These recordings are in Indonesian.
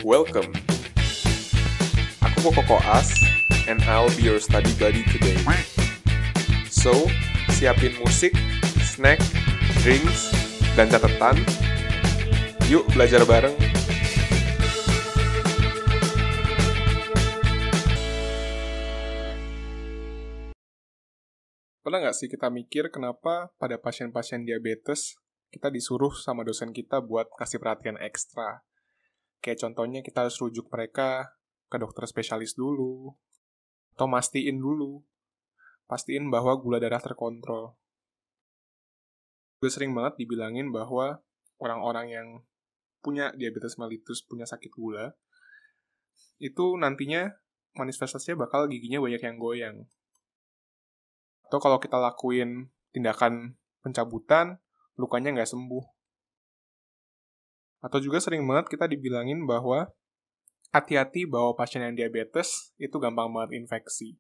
Welcome. Aku Koko As, and I'll be your study buddy today. So, siapin musik, snack, drinks, dan catatan. Yuk belajar bareng. Pernah nggak sih kita mikir kenapa pada pasien-pasien diabetes kita disuruh sama dosen kita buat kasih perhatian ekstra? Kayak contohnya kita harus rujuk mereka ke dokter spesialis dulu, atau pastiin bahwa gula darah terkontrol. Gue sering banget dibilangin bahwa orang-orang yang punya diabetes mellitus, punya sakit gula, itu nantinya manifestasinya bakal giginya banyak yang goyang. Atau kalau kita lakuin tindakan pencabutan, lukanya nggak sembuh. Atau juga sering banget kita dibilangin bahwa hati-hati bahwa pasien yang diabetes itu gampang banget infeksi.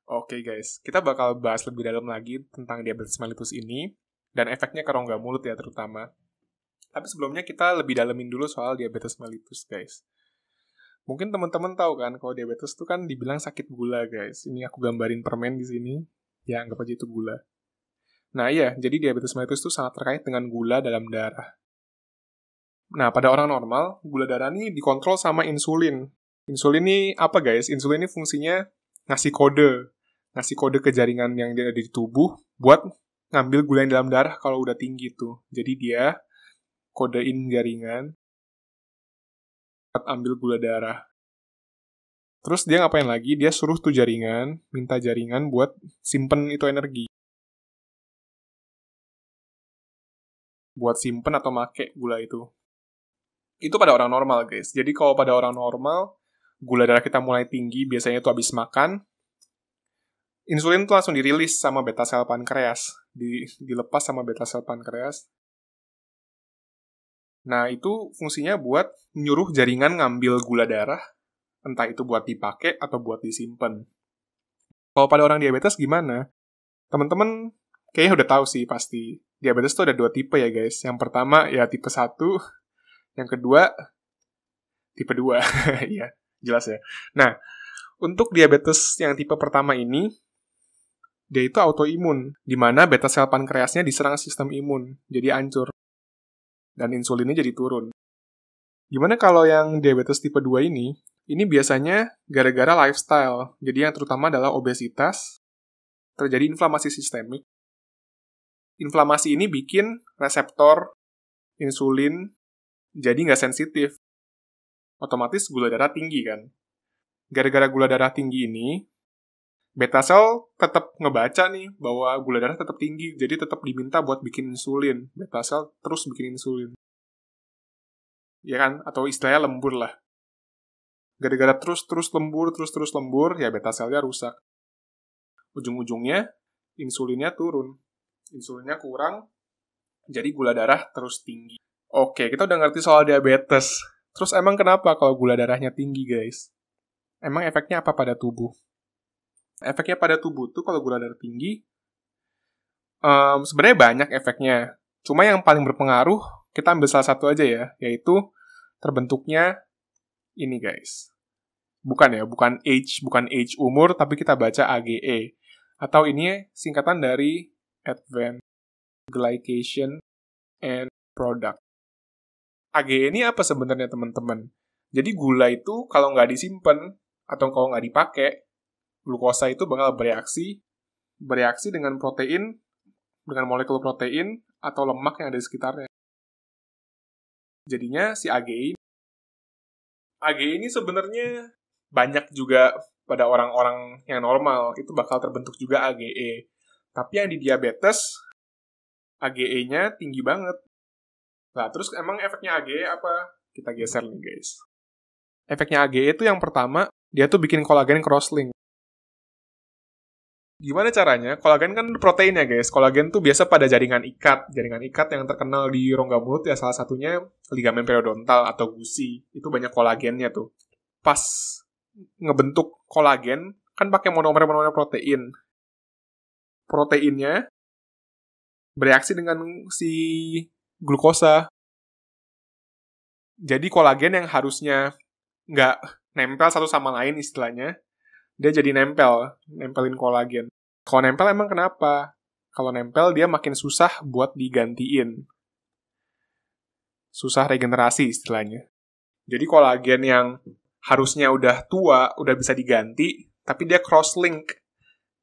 Oke guys, kita bakal bahas lebih dalam lagi tentang diabetes mellitus ini, dan efeknya ke rongga mulut ya terutama. Tapi sebelumnya kita lebih dalemin dulu soal diabetes mellitus guys. Mungkin teman-teman tahu kan kalau diabetes itu kan dibilang sakit gula guys. Ini aku gambarin permen di sini. Ya, anggap aja itu gula. Nah iya, jadi diabetes mellitus itu sangat terkait dengan gula dalam darah. Nah, pada orang normal, gula darah ini dikontrol sama insulin. Insulin ini apa guys? Insulin ini fungsinya ngasih kode ke jaringan yang ada di tubuh buat ngambil gula yang dalam darah kalau udah tinggi tuh. Jadi dia kodein jaringan buat ambil gula darah. Terus dia ngapain lagi? Dia suruh tuh jaringan, minta jaringan buat simpen itu energi. Buat simpen atau make gula itu. Itu pada orang normal, guys. Jadi kalau pada orang normal, gula darah kita mulai tinggi, biasanya itu habis makan, insulin tuh langsung dirilis sama beta sel pankreas. Dilepas sama beta sel pankreas. Nah, itu fungsinya buat menyuruh jaringan ngambil gula darah, entah itu buat dipakai atau buat disimpan. Kalau pada orang diabetes gimana? Teman-teman kayaknya udah tahu sih pasti. Diabetes tuh ada 2 tipe ya guys. Yang pertama ya tipe 1, yang kedua tipe 2. Ya, jelas ya. Nah, untuk diabetes yang tipe pertama ini, dia itu autoimun, di mana beta sel pankreasnya diserang sistem imun, jadi hancur. Dan insulinnya jadi turun. Gimana kalau yang diabetes tipe 2 ini biasanya gara-gara lifestyle. Jadi yang terutama adalah obesitas, terjadi inflamasi sistemik. Inflamasi ini bikin reseptor insulin jadi nggak sensitif. Otomatis gula darah tinggi kan. Gara-gara gula darah tinggi ini, beta sel tetap ngebaca nih bahwa gula darah tetap tinggi, jadi tetap diminta buat bikin insulin. Beta sel terus bikin insulin. Ya kan? Atau istilahnya lembur lah. Gara-gara terus lembur, ya beta selnya rusak. Ujung-ujungnya, insulinnya turun. Insulinnya kurang, jadi gula darah terus tinggi. Oke, kita udah ngerti soal diabetes. Terus emang kenapa kalau gula darahnya tinggi, guys? Emang efeknya apa pada tubuh? Efeknya pada tubuh tuh kalau gula darah tinggi, sebenarnya banyak efeknya. Cuma yang paling berpengaruh, kita ambil salah satu aja ya, yaitu terbentuknya ini guys. Bukan age umur, tapi kita baca AGE. Atau ini singkatan dari Advanced Glycation and Product. AGE ini apa sebenarnya teman-teman? Jadi gula itu kalau nggak disimpan atau kalau nggak dipakai, glukosa itu bakal bereaksi dengan protein, dengan molekul protein atau lemak yang ada di sekitarnya. Jadinya si AGE ini sebenarnya banyak juga pada orang-orang yang normal, itu bakal terbentuk juga AGE. Tapi yang di diabetes, AGE-nya tinggi banget. Nah, terus emang efeknya AGE apa? Kita geser nih, guys. Efeknya AGE itu yang pertama, dia tuh bikin kolagen cross-link. Gimana caranya? Kolagen kan protein ya, guys. Kolagen tuh biasa pada jaringan ikat. Jaringan ikat yang terkenal di rongga mulut ya salah satunya ligamen periodontal atau gusi. Itu banyak kolagennya tuh. Pas ngebentuk kolagen, kan pakai monomer protein. Proteinnya bereaksi dengan si glukosa. Jadi kolagen yang harusnya nggak nempel satu sama lain istilahnya, dia jadi nempelin kolagen. Kalau nempel emang kenapa? Kalau nempel dia makin susah buat digantiin. Susah regenerasi istilahnya. Jadi kolagen yang harusnya udah tua, udah bisa diganti, tapi dia cross-link.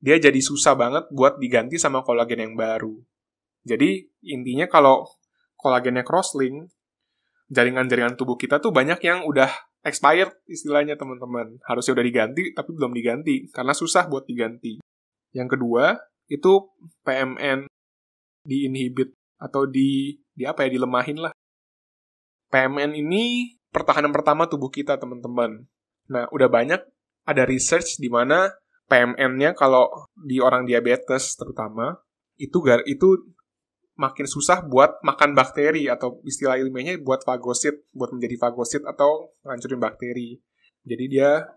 Dia jadi susah banget buat diganti sama kolagen yang baru. Jadi intinya kalau kolagennya cross-link, jaringan-jaringan tubuh kita tuh banyak yang udah expired istilahnya teman-teman. Harusnya udah diganti, tapi belum diganti, karena susah buat diganti. Yang kedua, itu PMN di-inhibit, atau dilemahin lah. PMN ini pertahanan pertama tubuh kita, teman-teman. Nah, udah banyak ada research di mana PMN-nya kalau di orang diabetes terutama, itu makin susah buat makan bakteri, atau istilah ilmiahnya buat fagosit, buat menjadi fagosit atau ngancurin bakteri. Jadi dia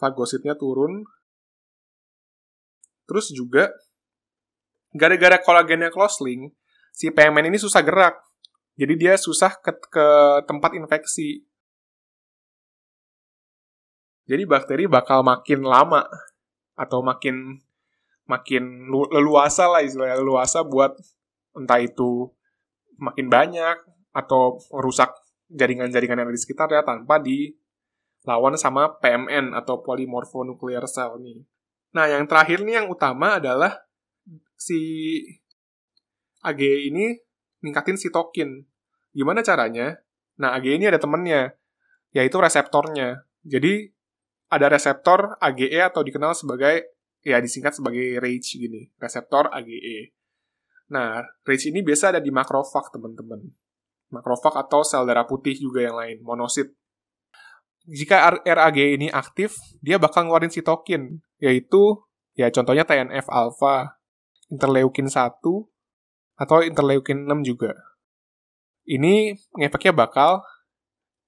fagositnya turun. Terus juga gara-gara kolagennya close-link, si PMN ini susah gerak. Jadi dia susah ke tempat infeksi. Jadi bakteri bakal makin lama atau makin leluasa lah istilahnya, leluasa buat entah itu makin banyak atau merusak jaringan-jaringan yang ada di sekitarnya tanpa dilawan sama PMN atau polymorphonuclear cell nih. Nah, yang terakhir nih yang utama adalah si AGE ini ningkatin sitokin. Gimana caranya? Nah, AGE ini ada temennya, yaitu reseptornya. Jadi ada reseptor AGE atau dikenal sebagai, ya disingkat sebagai RAGE gini, reseptor AGE. Nah, RAGE ini biasa ada di makrofag, teman-teman. Makrofag atau sel darah putih juga yang lain, monosit. Jika RAGE ini aktif, dia bakal ngeluarin sitokin, yaitu, ya contohnya TNF-alpha, interleukin 1, atau interleukin 6 juga. Ini ngefeknya bakal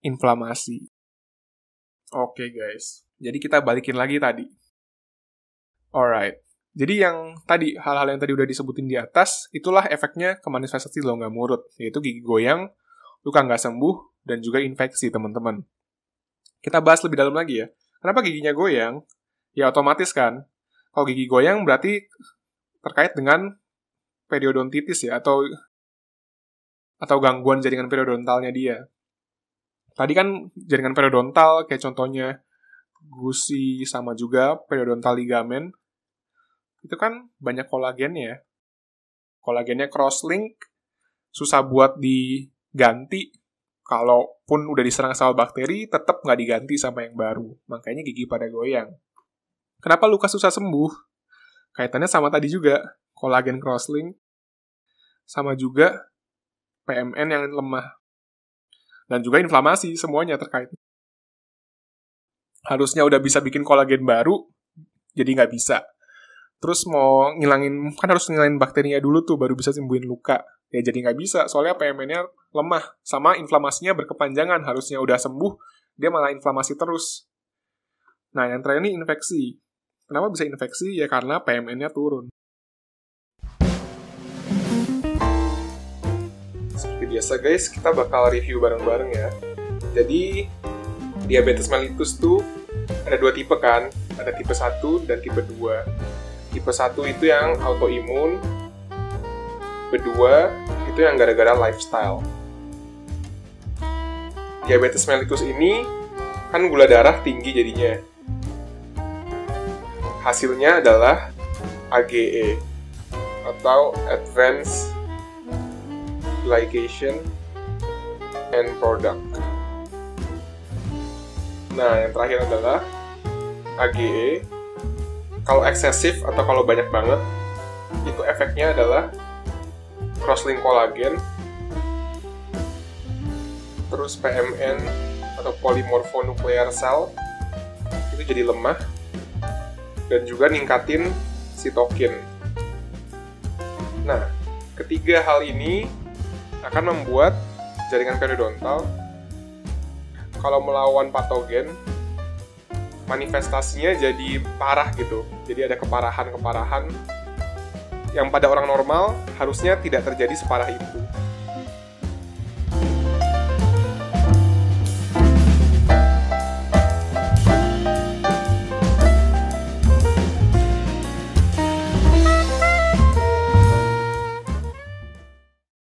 inflamasi. Oke, guys. Jadi kita balikin lagi tadi. Alright. Jadi yang tadi, hal-hal yang tadi udah disebutin di atas, itulah efeknya ke manifestasi longgar urut, yaitu gigi goyang, luka nggak sembuh, dan juga infeksi, teman-teman. Kita bahas lebih dalam lagi ya. Kenapa giginya goyang? Ya otomatis kan. Kalau gigi goyang berarti terkait dengan periodontitis ya, atau gangguan jaringan periodontalnya dia. Tadi kan jaringan periodontal, kayak contohnya gusi sama juga periodontal ligamen, itu kan banyak kolagennya. Kolagennya cross-link, susah buat diganti. Kalaupun udah diserang sama bakteri, tetap nggak diganti sama yang baru. Makanya gigi pada goyang. Kenapa luka susah sembuh? Kaitannya sama tadi juga, kolagen cross-link, sama juga PMN yang lemah. Dan juga inflamasi, semuanya terkait. Harusnya udah bisa bikin kolagen baru, jadi nggak bisa. Terus mau kan harus ngilangin bakterinya dulu tuh, baru bisa sembuhin luka. Ya jadi nggak bisa, soalnya PMN-nya lemah. Sama inflamasinya berkepanjangan, harusnya udah sembuh, dia malah inflamasi terus. Nah, yang terakhir ini infeksi. Kenapa bisa infeksi? Ya karena PMN-nya turun. Seperti biasa guys, kita bakal review bareng-bareng ya. Jadi, diabetes mellitus tuh ada 2 tipe kan? Ada tipe 1 dan tipe 2. Tipe 1 itu yang autoimun, tipe 2 itu yang gara-gara lifestyle. Diabetes mellitus ini kan gula darah tinggi jadinya. Hasilnya adalah AGE atau Advanced Glycation End Product. Nah, yang terakhir adalah AGE. Kalau eksesif atau kalau banyak banget, itu efeknya adalah cross-link kolagen, terus PMN atau polymorphonuclear cell, itu jadi lemah, dan juga ningkatin sitokin. Nah, ketiga hal ini akan membuat jaringan periodontal kalau melawan patogen, manifestasinya jadi parah gitu. Jadi ada keparahan-keparahan yang pada orang normal harusnya tidak terjadi separah itu.